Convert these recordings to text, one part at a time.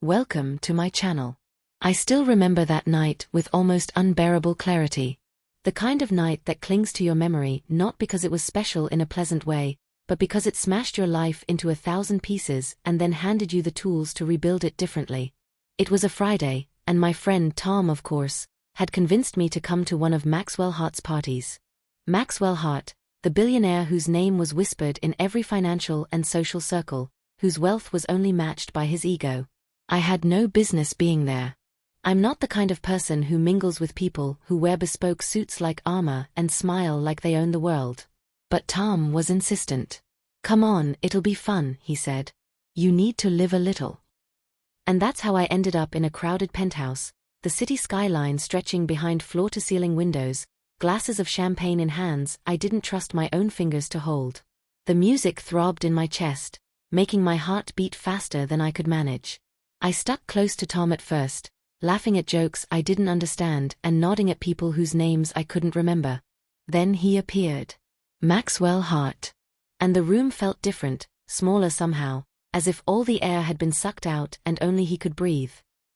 Welcome to my channel. I still remember that night with almost unbearable clarity. The kind of night that clings to your memory not because it was special in a pleasant way, but because it smashed your life into 1,000 pieces and then handed you the tools to rebuild it differently. It was a Friday, and my friend Tom, of course, had convinced me to come to one of Maxwell Hart's parties. Maxwell Hart, the billionaire whose name was whispered in every financial and social circle, whose wealth was only matched by his ego. I had no business being there. I'm not the kind of person who mingles with people who wear bespoke suits like armor and smile like they own the world. But Tom was insistent. "Come on, it'll be fun," he said. "You need to live a little." And that's how I ended up in a crowded penthouse, the city skyline stretching behind floor-to-ceiling windows, glasses of champagne in hands I didn't trust my own fingers to hold. The music throbbed in my chest, making my heart beat faster than I could manage. I stuck close to Tom at first, laughing at jokes I didn't understand and nodding at people whose names I couldn't remember. Then he appeared. Maxwell Hart. And the room felt different, smaller somehow, as if all the air had been sucked out and only he could breathe.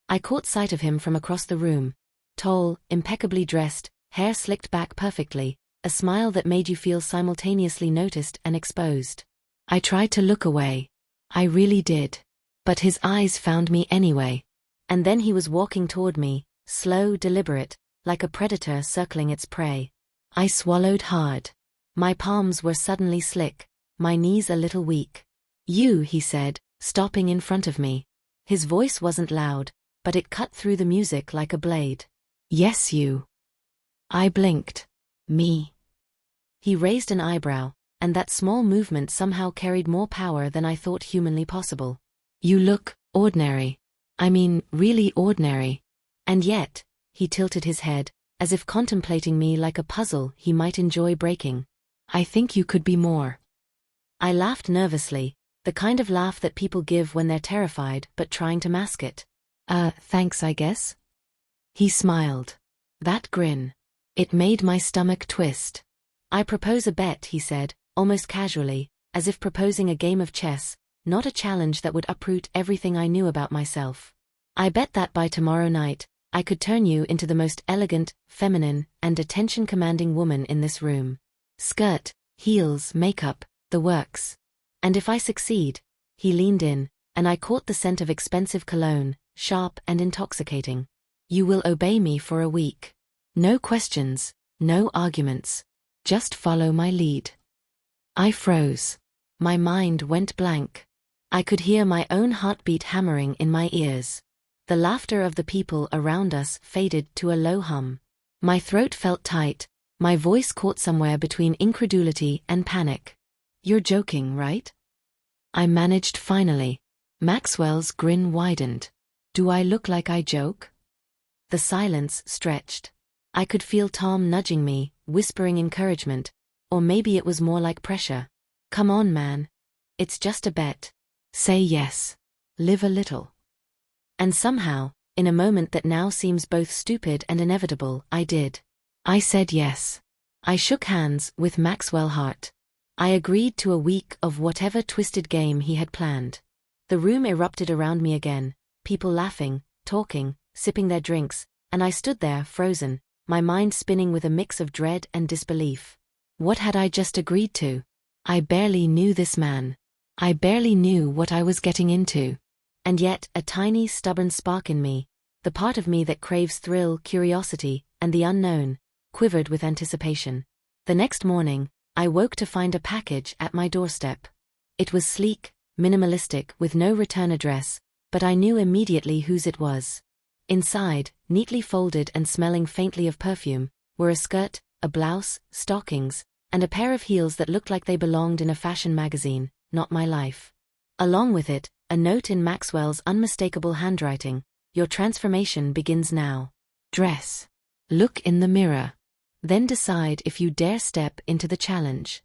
I caught sight of him from across the room. Tall, impeccably dressed, hair slicked back perfectly, a smile that made you feel simultaneously noticed and exposed. I tried to look away. I really did. But his eyes found me anyway. And then he was walking toward me, slow, deliberate, like a predator circling its prey. I swallowed hard. My palms were suddenly slick, my knees a little weak. "You," he said, stopping in front of me. His voice wasn't loud, but it cut through the music like a blade. "Yes, you." I blinked. "Me?" He raised an eyebrow, and that small movement somehow carried more power than I thought humanly possible. "You look ordinary. I mean, really ordinary. And yet," he tilted his head, as if contemplating me like a puzzle he might enjoy breaking. "I think you could be more." I laughed nervously, the kind of laugh that people give when they're terrified but trying to mask it. Thanks, I guess." He smiled. That grin. It made my stomach twist. "I propose a bet," he said, almost casually, as if proposing a game of chess, not a challenge that would uproot everything I knew about myself. "I bet that by tomorrow night, I could turn you into the most elegant, feminine, and attention-commanding woman in this room. Skirt, heels, makeup, the works. And if I succeed," he leaned in, and I caught the scent of expensive cologne, sharp and intoxicating. "You will obey me for a week. No questions, no arguments. Just follow my lead." I froze. My mind went blank. I could hear my own heartbeat hammering in my ears. The laughter of the people around us faded to a low hum. My throat felt tight, my voice caught somewhere between incredulity and panic. "You're joking, right?" I managed finally. Maxwell's grin widened. "Do I look like I joke?" The silence stretched. I could feel Tom nudging me, whispering encouragement, or maybe it was more like pressure. "Come on, man. It's just a bet. Say yes. Live a little." And somehow, in a moment that now seems both stupid and inevitable, I did. I said yes. I shook hands with Maxwell Hart. I agreed to a week of whatever twisted game he had planned. The room erupted around me again, people laughing, talking, sipping their drinks, and I stood there frozen, my mind spinning with a mix of dread and disbelief. What had I just agreed to? I barely knew this man. I barely knew what I was getting into. And yet, a tiny, stubborn spark in me, the part of me that craves thrill, curiosity, and the unknown, quivered with anticipation. The next morning, I woke to find a package at my doorstep. It was sleek, minimalistic, with no return address, but I knew immediately whose it was. Inside, neatly folded and smelling faintly of perfume, were a skirt, a blouse, stockings, and a pair of heels that looked like they belonged in a fashion magazine, not my life. Along with it, a note in Maxwell's unmistakable handwriting: "Your transformation begins now. Dress. Look in the mirror. Then decide if you dare step into the challenge."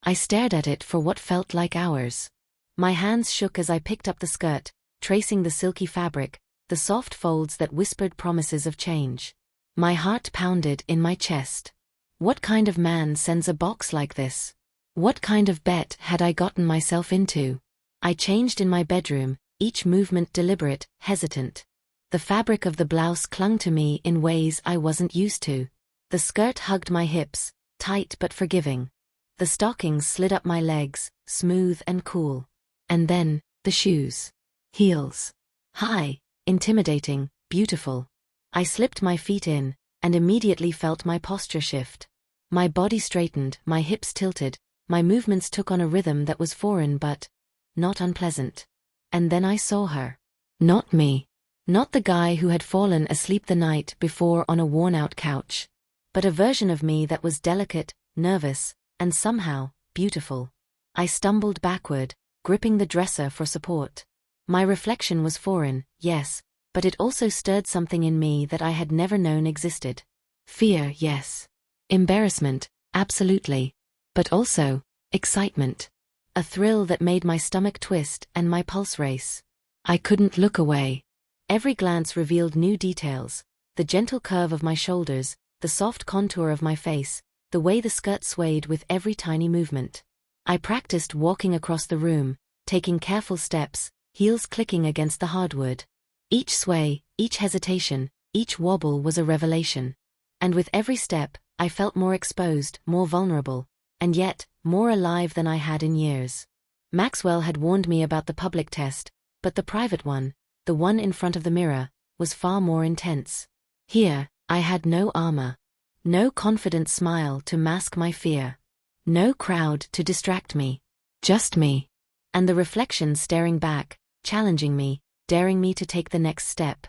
I stared at it for what felt like hours. My hands shook as I picked up the skirt, tracing the silky fabric, the soft folds that whispered promises of change. My heart pounded in my chest. What kind of man sends a box like this? What kind of bet had I gotten myself into? I changed in my bedroom, each movement deliberate, hesitant. The fabric of the blouse clung to me in ways I wasn't used to. The skirt hugged my hips, tight but forgiving. The stockings slid up my legs, smooth and cool. And then, the shoes. Heels. High, intimidating, beautiful. I slipped my feet in, and immediately felt my posture shift. My body straightened, my hips tilted, my movements took on a rhythm that was foreign but not unpleasant. And then I saw her. Not me. Not the guy who had fallen asleep the night before on a worn-out couch. But a version of me that was delicate, nervous, and somehow beautiful. I stumbled backward, gripping the dresser for support. My reflection was foreign, yes, but it also stirred something in me that I had never known existed. Fear, yes. Embarrassment, absolutely. But also, excitement. A thrill that made my stomach twist and my pulse race. I couldn't look away. Every glance revealed new details: the gentle curve of my shoulders, the soft contour of my face, the way the skirt swayed with every tiny movement. I practiced walking across the room, taking careful steps, heels clicking against the hardwood. Each sway, each hesitation, each wobble was a revelation. And with every step, I felt more exposed, more vulnerable, and yet, more alive than I had in years. Maxwell had warned me about the public test, but the private one, the one in front of the mirror, was far more intense. Here, I had no armor. No confident smile to mask my fear. No crowd to distract me. Just me. And the reflection staring back, challenging me, daring me to take the next step.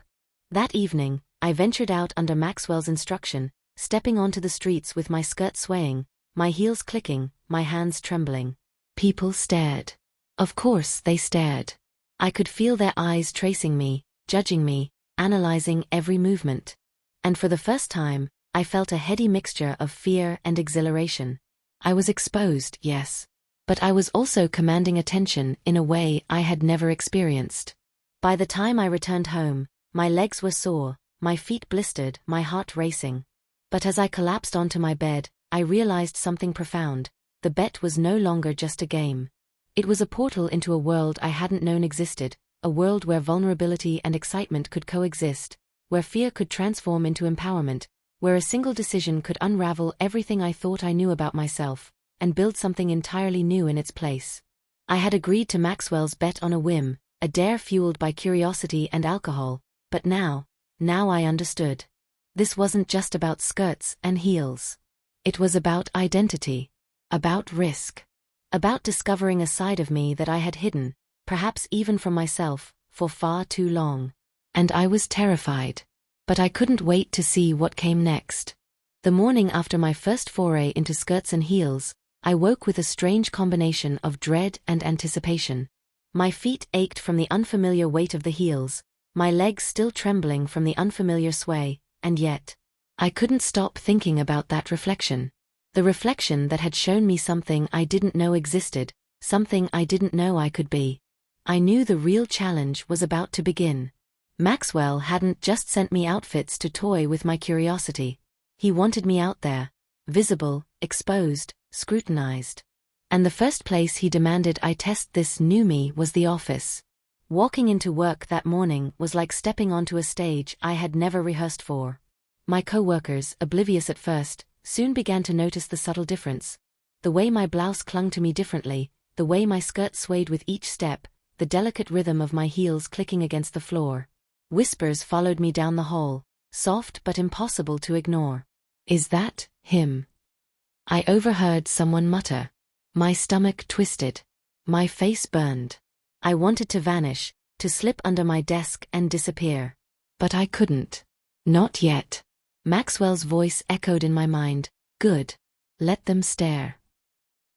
That evening, I ventured out under Maxwell's instruction, stepping onto the streets with my skirt swaying, my heels clicking, my hands trembling. People stared. Of course they stared. I could feel their eyes tracing me, judging me, analyzing every movement. And for the first time, I felt a heady mixture of fear and exhilaration. I was exposed, yes. But I was also commanding attention in a way I had never experienced. By the time I returned home, my legs were sore, my feet blistered, my heart racing. But as I collapsed onto my bed, I realized something profound. The bet was no longer just a game. It was a portal into a world I hadn't known existed, a world where vulnerability and excitement could coexist, where fear could transform into empowerment, where a single decision could unravel everything I thought I knew about myself, and build something entirely new in its place. I had agreed to Maxwell's bet on a whim, a dare fueled by curiosity and alcohol, but now I understood. This wasn't just about skirts and heels. It was about identity. About risk. About discovering a side of me that I had hidden, perhaps even from myself, for far too long. And I was terrified. But I couldn't wait to see what came next. The morning after my first foray into skirts and heels, I woke with a strange combination of dread and anticipation. My feet ached from the unfamiliar weight of the heels, my legs still trembling from the unfamiliar sway, and yet, I couldn't stop thinking about that reflection. The reflection that had shown me something I didn't know existed, something I didn't know I could be. I knew the real challenge was about to begin. Maxwell hadn't just sent me outfits to toy with my curiosity. He wanted me out there, visible, exposed, scrutinized. And the first place he demanded I test this new me was the office. Walking into work that morning was like stepping onto a stage I had never rehearsed for. My co-workers, oblivious at first, soon began to notice the subtle difference. The way my blouse clung to me differently, the way my skirt swayed with each step, the delicate rhythm of my heels clicking against the floor. Whispers followed me down the hall, soft but impossible to ignore. "Is that him?" I overheard someone mutter. My stomach twisted. My face burned. I wanted to vanish, to slip under my desk and disappear. But I couldn't. Not yet. Maxwell's voice echoed in my mind. Good. Let them stare.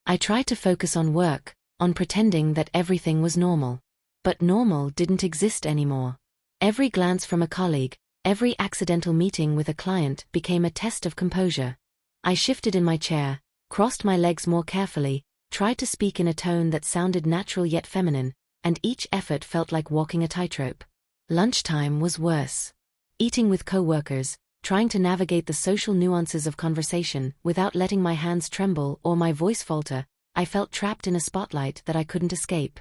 I tried to focus on work, on pretending that everything was normal. But normal didn't exist anymore. Every glance from a colleague, every accidental meeting with a client became a test of composure. I shifted in my chair, crossed my legs more carefully, tried to speak in a tone that sounded natural yet feminine, and each effort felt like walking a tightrope. Lunchtime was worse. Eating with co-workers, trying to navigate the social nuances of conversation without letting my hands tremble or my voice falter, I felt trapped in a spotlight that I couldn't escape.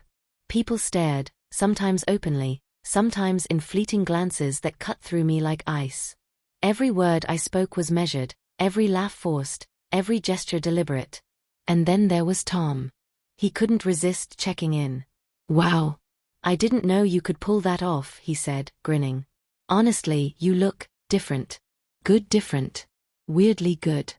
People stared, sometimes openly, sometimes in fleeting glances that cut through me like ice. Every word I spoke was measured, every laugh forced, every gesture deliberate. And then there was Tom. He couldn't resist checking in. "Wow. I didn't know you could pull that off," he said, grinning. "Honestly, you look different. Good different. Weirdly good."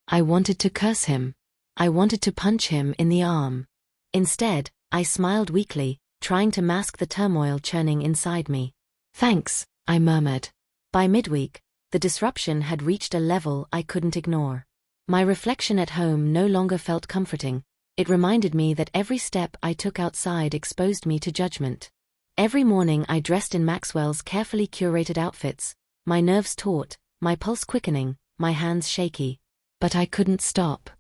I wanted to curse him. I wanted to punch him in the arm. Instead, I smiled weakly, trying to mask the turmoil churning inside me. "Thanks," I murmured. By midweek, the disruption had reached a level I couldn't ignore. My reflection at home no longer felt comforting. It reminded me that every step I took outside exposed me to judgment. Every morning I dressed in Maxwell's carefully curated outfits, my nerves taut, my pulse quickening, my hands shaky. But I couldn't stop.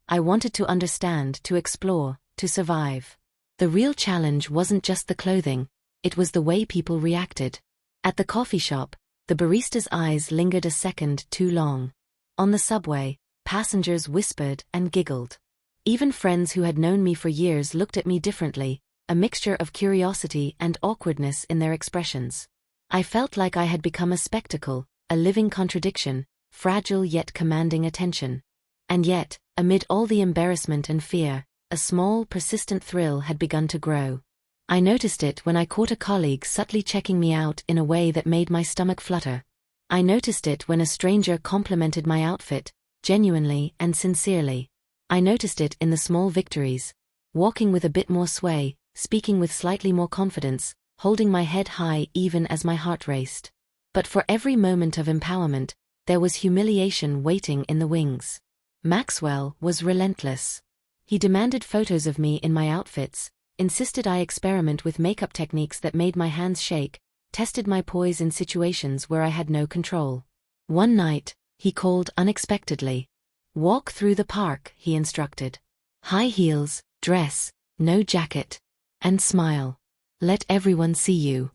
I wanted to understand, to explore, to survive. The real challenge wasn't just the clothing, it was the way people reacted. At the coffee shop, the barista's eyes lingered a second too long. On the subway, passengers whispered and giggled. Even friends who had known me for years looked at me differently, a mixture of curiosity and awkwardness in their expressions. I felt like I had become a spectacle, a living contradiction, fragile yet commanding attention. And yet, amid all the embarrassment and fear, a small, persistent thrill had begun to grow. I noticed it when I caught a colleague subtly checking me out in a way that made my stomach flutter. I noticed it when a stranger complimented my outfit, genuinely and sincerely. I noticed it in the small victories, walking with a bit more sway, speaking with slightly more confidence, holding my head high even as my heart raced. But for every moment of empowerment, there was humiliation waiting in the wings. Maxwell was relentless. He demanded photos of me in my outfits, insisted I experiment with makeup techniques that made my hands shake, tested my poise in situations where I had no control. One night, he called unexpectedly. "Walk through the park," he instructed. "High heels, dress, no jacket. And smile. Let everyone see you."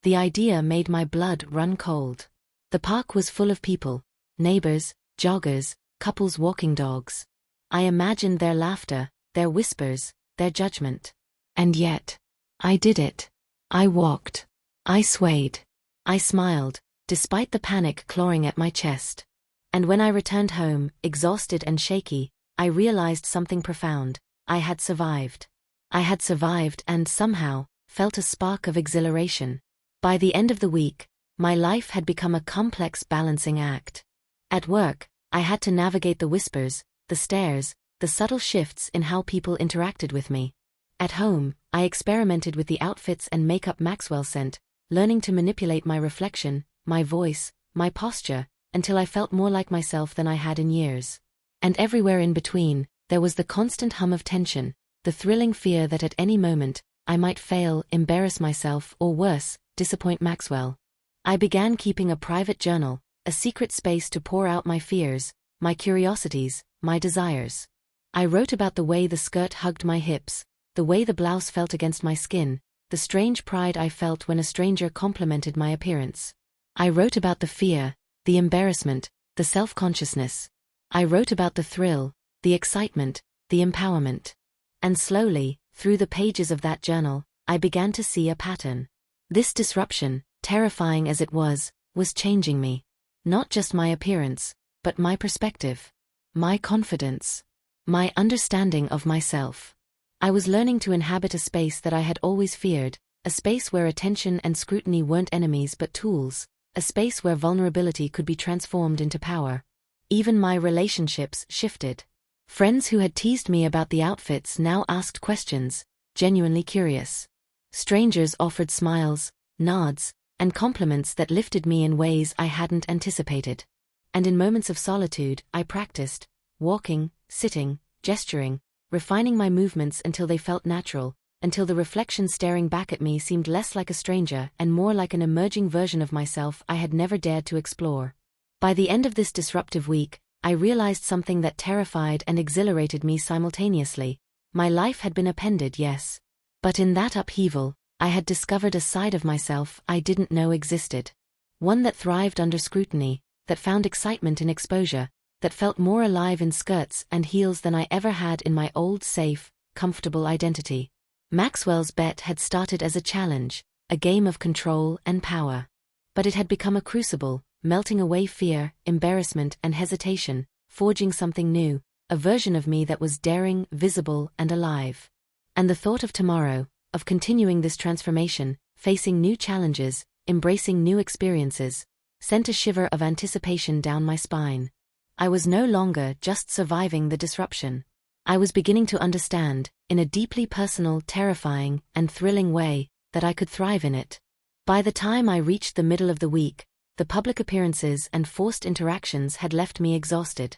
The idea made my blood run cold. The park was full of people, neighbors, joggers, couples walking dogs. I imagined their laughter, their whispers, their judgment. And yet, I did it. I walked. I swayed. I smiled, despite the panic clawing at my chest. And when I returned home, exhausted and shaky, I realized something profound. I had survived. I had survived and, somehow, felt a spark of exhilaration. By the end of the week, my life had become a complex balancing act. At work, I had to navigate the whispers, the stares, the subtle shifts in how people interacted with me. At home, I experimented with the outfits and makeup Maxwell sent, learning to manipulate my reflection, my voice, my posture, until I felt more like myself than I had in years. And everywhere in between, there was the constant hum of tension, the thrilling fear that at any moment, I might fail, embarrass myself, or worse, disappoint Maxwell. I began keeping a private journal, a secret space to pour out my fears, my curiosities, my desires. I wrote about the way the skirt hugged my hips, the way the blouse felt against my skin, the strange pride I felt when a stranger complimented my appearance. I wrote about the fear, the embarrassment, the self-consciousness. I wrote about the thrill, the excitement, the empowerment. And slowly, through the pages of that journal, I began to see a pattern. This disruption, terrifying as it was changing me. Not just my appearance, but my perspective, my confidence, my understanding of myself. I was learning to inhabit a space that I had always feared, a space where attention and scrutiny weren't enemies but tools, a space where vulnerability could be transformed into power. Even my relationships shifted. Friends who had teased me about the outfits now asked questions, genuinely curious. Strangers offered smiles, nods, and compliments that lifted me in ways I hadn't anticipated. And in moments of solitude, I practiced, walking, sitting, gesturing, refining my movements until they felt natural, until the reflection staring back at me seemed less like a stranger and more like an emerging version of myself I had never dared to explore. By the end of this disruptive week, I realized something that terrified and exhilarated me simultaneously. My life had been upended, yes. But in that upheaval, I had discovered a side of myself I didn't know existed. One that thrived under scrutiny, that found excitement in exposure, that felt more alive in skirts and heels than I ever had in my old, safe, comfortable identity. Maxwell's bet had started as a challenge, a game of control and power. But it had become a crucible, melting away fear, embarrassment, and hesitation, forging something new, a version of me that was daring, visible, and alive. And the thought of tomorrow, of continuing this transformation, facing new challenges, embracing new experiences, sent a shiver of anticipation down my spine. I was no longer just surviving the disruption. I was beginning to understand, in a deeply personal, terrifying, and thrilling way, that I could thrive in it. By the time I reached the middle of the week, the public appearances and forced interactions had left me exhausted.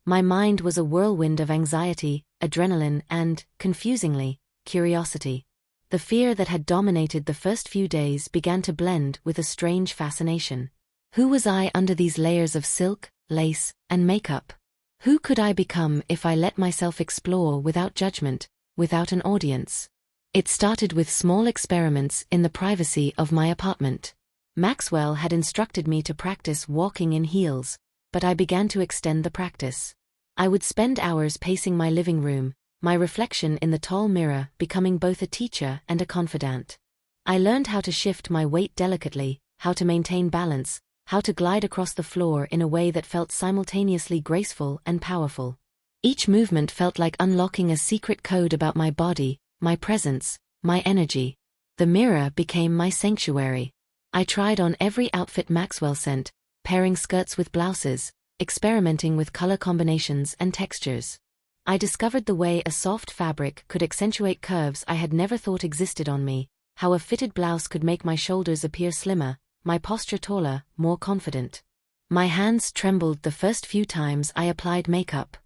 My mind was a whirlwind of anxiety, adrenaline, and, confusingly, curiosity. The fear that had dominated the first few days began to blend with a strange fascination. Who was I under these layers of silk, lace, and makeup? Who could I become if I let myself explore without judgment, without an audience? It started with small experiments in the privacy of my apartment. Maxwell had instructed me to practice walking in heels, but I began to extend the practice. I would spend hours pacing my living room, my reflection in the tall mirror becoming both a teacher and a confidant. I learned how to shift my weight delicately, how to maintain balance, how to glide across the floor in a way that felt simultaneously graceful and powerful. Each movement felt like unlocking a secret code about my body, my presence, my energy. The mirror became my sanctuary. I tried on every outfit Maxwell sent, pairing skirts with blouses, experimenting with color combinations and textures. I discovered the way a soft fabric could accentuate curves I had never thought existed on me, how a fitted blouse could make my shoulders appear slimmer, my posture taller, more confident. My hands trembled the first few times I applied makeup.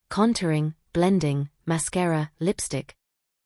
Contouring, blending, mascara, lipstick.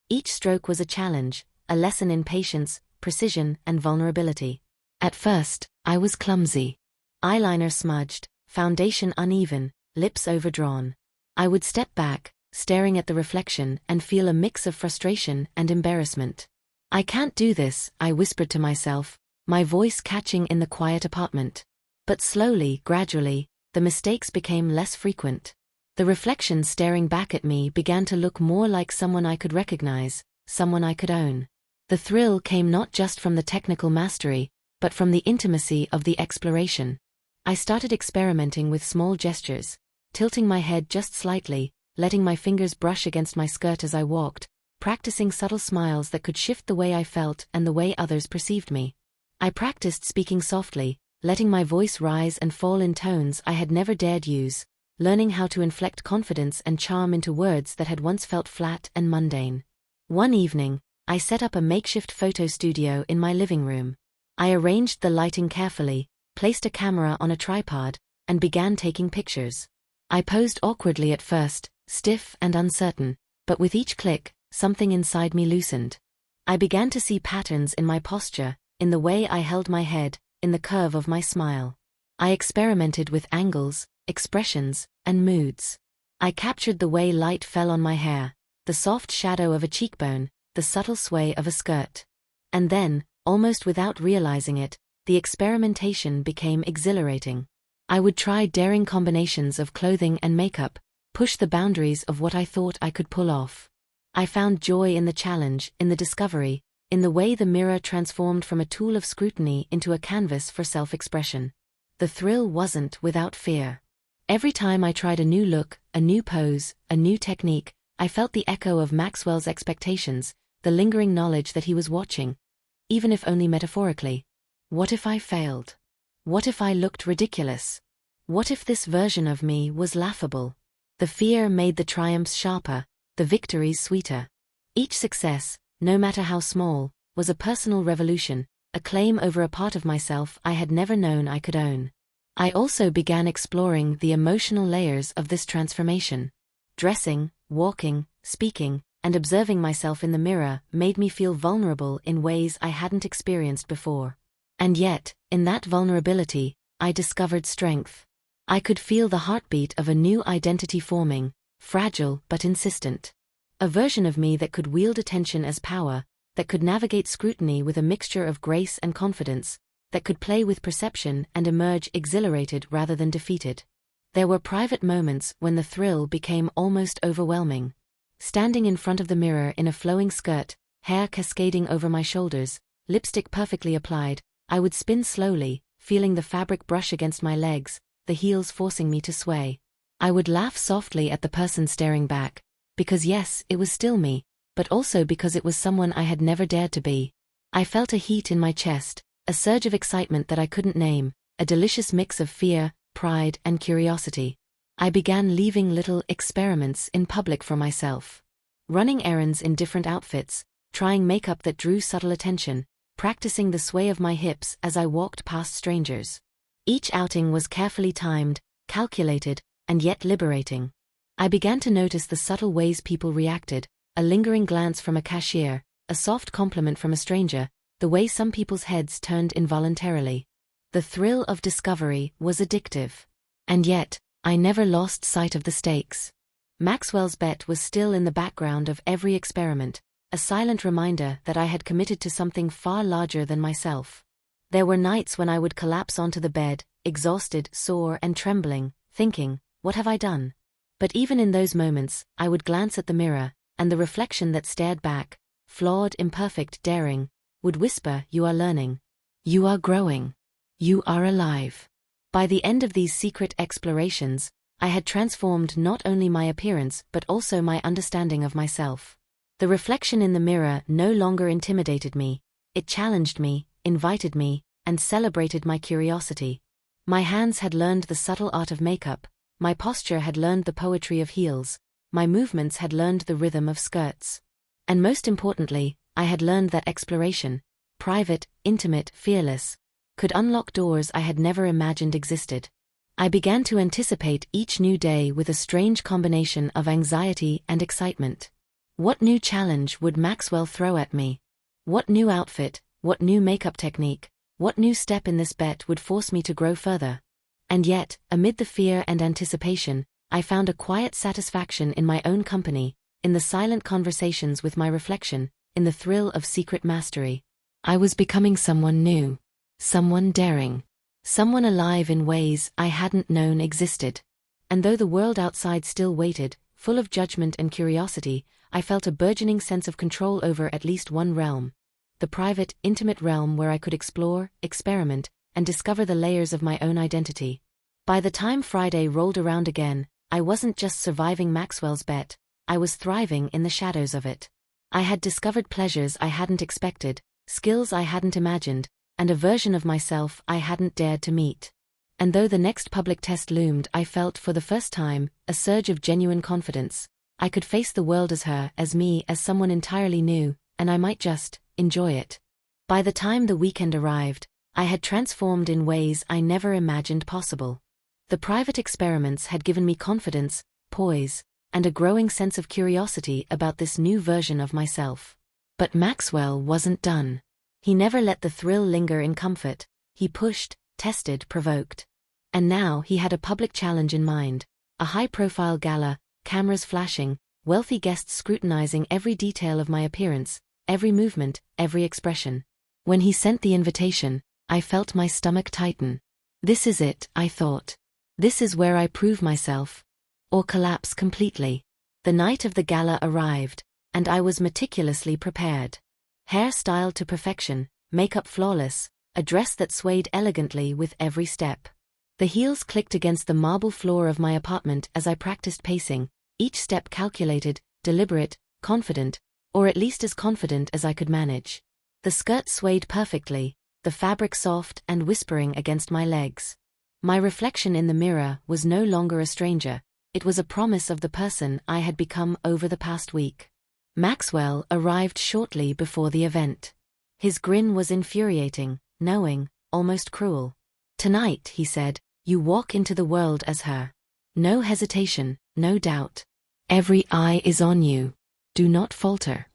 Each stroke was a challenge, a lesson in patience, precision, and vulnerability. At first, I was clumsy. Eyeliner smudged, foundation uneven, lips overdrawn. I would step back, staring at the reflection, and feel a mix of frustration and embarrassment. "I can't do this," I whispered to myself, my voice catching in the quiet apartment. But slowly, gradually, the mistakes became less frequent. The reflection staring back at me began to look more like someone I could recognize, someone I could own. The thrill came not just from the technical mastery, but from the intimacy of the exploration. I started experimenting with small gestures, tilting my head just slightly, letting my fingers brush against my skirt as I walked, practicing subtle smiles that could shift the way I felt and the way others perceived me. I practiced speaking softly, letting my voice rise and fall in tones I had never dared use, learning how to inflect confidence and charm into words that had once felt flat and mundane. One evening, I set up a makeshift photo studio in my living room. I arranged the lighting carefully, placed a camera on a tripod, and began taking pictures. I posed awkwardly at first, stiff and uncertain, but with each click, something inside me loosened. I began to see patterns in my posture, in the way I held my head, in the curve of my smile. I experimented with angles, expressions, and moods. I captured the way light fell on my hair, the soft shadow of a cheekbone, the subtle sway of a skirt. And then, almost without realizing it, the experimentation became exhilarating. I would try daring combinations of clothing and makeup, push the boundaries of what I thought I could pull off. I found joy in the challenge, in the discovery, in the way the mirror transformed from a tool of scrutiny into a canvas for self-expression. The thrill wasn't without fear. Every time I tried a new look, a new pose, a new technique, I felt the echo of Maxwell's expectations, the lingering knowledge that he was watching, even if only metaphorically. What if I failed? What if I looked ridiculous? What if this version of me was laughable? The fear made the triumphs sharper, the victories sweeter. Each success, no matter how small, was a personal revolution, a claim over a part of myself I had never known I could own. I also began exploring the emotional layers of this transformation. Dressing, walking, speaking, and observing myself in the mirror made me feel vulnerable in ways I hadn't experienced before. And yet, in that vulnerability, I discovered strength. I could feel the heartbeat of a new identity forming, fragile but insistent. A version of me that could wield attention as power, that could navigate scrutiny with a mixture of grace and confidence, that could play with perception and emerge exhilarated rather than defeated. There were private moments when the thrill became almost overwhelming. Standing in front of the mirror in a flowing skirt, hair cascading over my shoulders, lipstick perfectly applied. I would spin slowly, feeling the fabric brush against my legs, the heels forcing me to sway. I would laugh softly at the person staring back, because yes, it was still me, but also because it was someone I had never dared to be. I felt a heat in my chest, a surge of excitement that I couldn't name, a delicious mix of fear, pride, and curiosity. I began leaving little experiments in public for myself. Running errands in different outfits, trying makeup that drew subtle attention, practicing the sway of my hips as I walked past strangers. Each outing was carefully timed, calculated, and yet liberating. I began to notice the subtle ways people reacted, a lingering glance from a cashier, a soft compliment from a stranger, the way some people's heads turned involuntarily. The thrill of discovery was addictive. And yet, I never lost sight of the stakes. Maxwell's bet was still in the background of every experiment, a silent reminder that I had committed to something far larger than myself. There were nights when I would collapse onto the bed, exhausted, sore, and trembling, thinking, what have I done? But even in those moments, I would glance at the mirror, and the reflection that stared back, flawed, imperfect, daring, would whisper, you are learning. You are growing. You are alive. By the end of these secret explorations, I had transformed not only my appearance but also my understanding of myself. The reflection in the mirror no longer intimidated me, it challenged me, invited me, and celebrated my curiosity. My hands had learned the subtle art of makeup, my posture had learned the poetry of heels, my movements had learned the rhythm of skirts. And most importantly, I had learned that exploration, private, intimate, fearless, could unlock doors I had never imagined existed. I began to anticipate each new day with a strange combination of anxiety and excitement. What new challenge would Maxwell throw at me? What new outfit, what new makeup technique, what new step in this bet would force me to grow further? And yet, amid the fear and anticipation, I found a quiet satisfaction in my own company, in the silent conversations with my reflection, in the thrill of secret mastery. I was becoming someone new. Someone daring. Someone alive in ways I hadn't known existed. And though the world outside still waited, full of judgment and curiosity, I felt a burgeoning sense of control over at least one realm. The private, intimate realm where I could explore, experiment, and discover the layers of my own identity. By the time Friday rolled around again, I wasn't just surviving Maxwell's bet, I was thriving in the shadows of it. I had discovered pleasures I hadn't expected, skills I hadn't imagined, and a version of myself I hadn't dared to meet. And though the next public test loomed, I felt for the first time a surge of genuine confidence. I could face the world as her, as me, as someone entirely new, and I might just enjoy it. By the time the weekend arrived, I had transformed in ways I never imagined possible. The private experiments had given me confidence, poise, and a growing sense of curiosity about this new version of myself. But Maxwell wasn't done. He never let the thrill linger in comfort. He pushed, tested, provoked. And now he had a public challenge in mind, a high-profile gala, cameras flashing, wealthy guests scrutinizing every detail of my appearance, every movement, every expression. When he sent the invitation, I felt my stomach tighten. This is it, I thought. This is where I prove myself. Or collapse completely. The night of the gala arrived, and I was meticulously prepared. Hair styled to perfection, makeup flawless, a dress that swayed elegantly with every step. The heels clicked against the marble floor of my apartment as I practiced pacing, each step calculated, deliberate, confident, or at least as confident as I could manage. The skirt swayed perfectly, the fabric soft and whispering against my legs. My reflection in the mirror was no longer a stranger, it was a promise of the person I had become over the past week. Maxwell arrived shortly before the event. His grin was infuriating, knowing, almost cruel. Tonight, he said, you walk into the world as her. No hesitation, no doubt. Every eye is on you. Do not falter.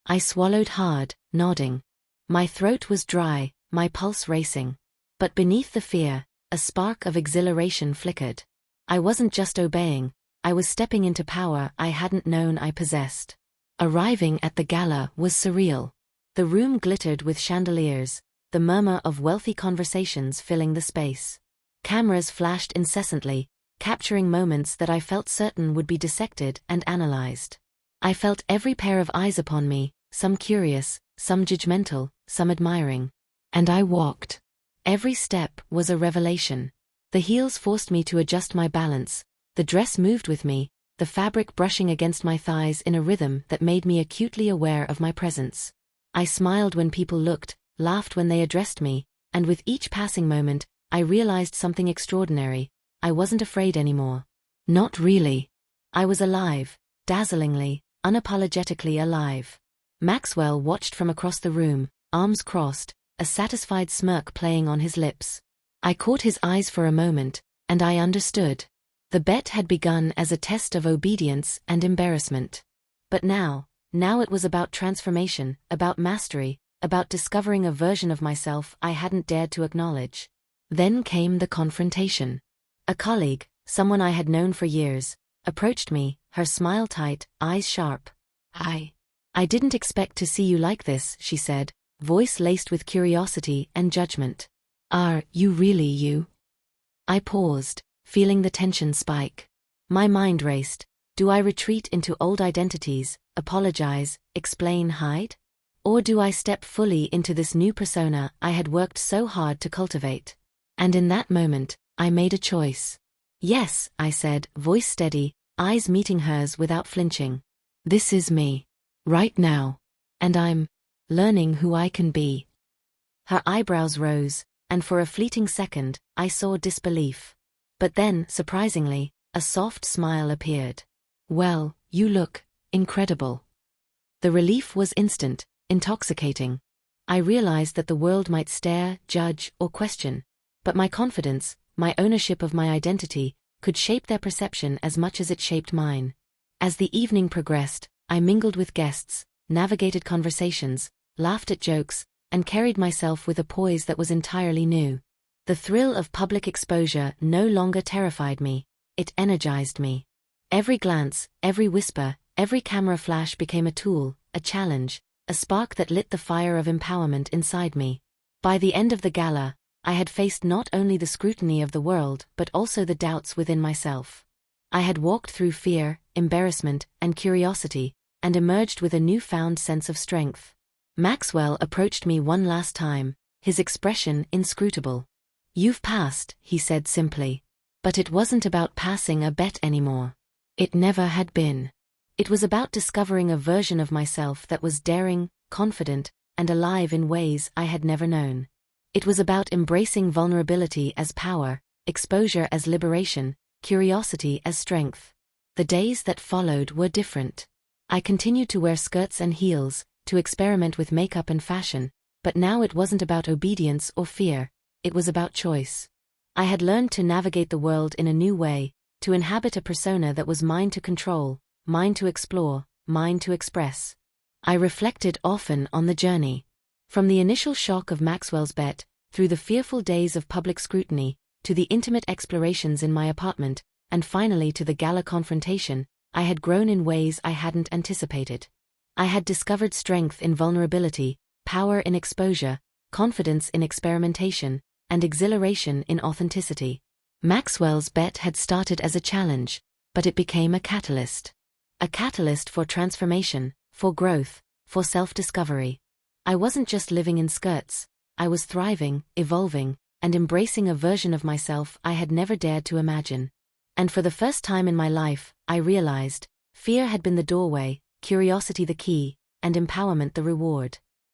I swallowed hard, nodding. My throat was dry, my pulse racing. But beneath the fear, a spark of exhilaration flickered. I wasn't just obeying, I was stepping into power I hadn't known I possessed. Arriving at the gala was surreal. The room glittered with chandeliers, the murmur of wealthy conversations filling the space. Cameras flashed incessantly, capturing moments that I felt certain would be dissected and analyzed. I felt every pair of eyes upon me, some curious, some judgmental, some admiring. And I walked. Every step was a revelation. The heels forced me to adjust my balance, the dress moved with me, the fabric brushing against my thighs in a rhythm that made me acutely aware of my presence. I smiled when people looked, laughed when they addressed me, and with each passing moment, I realized something extraordinary. I wasn't afraid anymore. Not really. I was alive, dazzlingly, unapologetically alive. Maxwell watched from across the room, arms crossed, a satisfied smirk playing on his lips. I caught his eyes for a moment, and I understood. The bet had begun as a test of obedience and embarrassment. But now it was about transformation, about mastery, about discovering a version of myself I hadn't dared to acknowledge. Then came the confrontation. A colleague, someone I had known for years, approached me, her smile tight, eyes sharp. I didn't expect to see you like this, she said, voice laced with curiosity and judgment. Are you really you? I paused, feeling the tension spike. My mind raced. Do I retreat into old identities, apologize, explain, hide? Or do I step fully into this new persona I had worked so hard to cultivate? And in that moment, I made a choice. Yes, I said, voice steady, eyes meeting hers without flinching. This is me. Right now. And I'm learning who I can be. Her eyebrows rose, and for a fleeting second, I saw disbelief. But then, surprisingly, a soft smile appeared. Well, you look incredible. The relief was instant, intoxicating. I realized that the world might stare, judge, or question, but my confidence, my ownership of my identity, could shape their perception as much as it shaped mine. As the evening progressed, I mingled with guests, navigated conversations, laughed at jokes, and carried myself with a poise that was entirely new. The thrill of public exposure no longer terrified me, it energized me. Every glance, every whisper, every camera flash became a tool, a challenge, a spark that lit the fire of empowerment inside me. By the end of the gala, I had faced not only the scrutiny of the world but also the doubts within myself. I had walked through fear, embarrassment, and curiosity, and emerged with a newfound sense of strength. Maxwell approached me one last time, his expression inscrutable. You've passed, he said simply. But it wasn't about passing a bet anymore. It never had been. It was about discovering a version of myself that was daring, confident, and alive in ways I had never known. It was about embracing vulnerability as power, exposure as liberation, curiosity as strength. The days that followed were different. I continued to wear skirts and heels, to experiment with makeup and fashion, but now it wasn't about obedience or fear, it was about choice. I had learned to navigate the world in a new way, to inhabit a persona that was mine to control, mine to explore, mine to express. I reflected often on the journey. From the initial shock of Maxwell's bet, through the fearful days of public scrutiny, to the intimate explorations in my apartment, and finally to the gala confrontation, I had grown in ways I hadn't anticipated. I had discovered strength in vulnerability, power in exposure, confidence in experimentation, and exhilaration in authenticity. Maxwell's bet had started as a challenge, but it became a catalyst. A catalyst for transformation, for growth, for self-discovery. I wasn't just living in skirts, I was thriving, evolving, and embracing a version of myself I had never dared to imagine. And for the first time in my life, I realized, fear had been the doorway, curiosity the key, and empowerment the reward.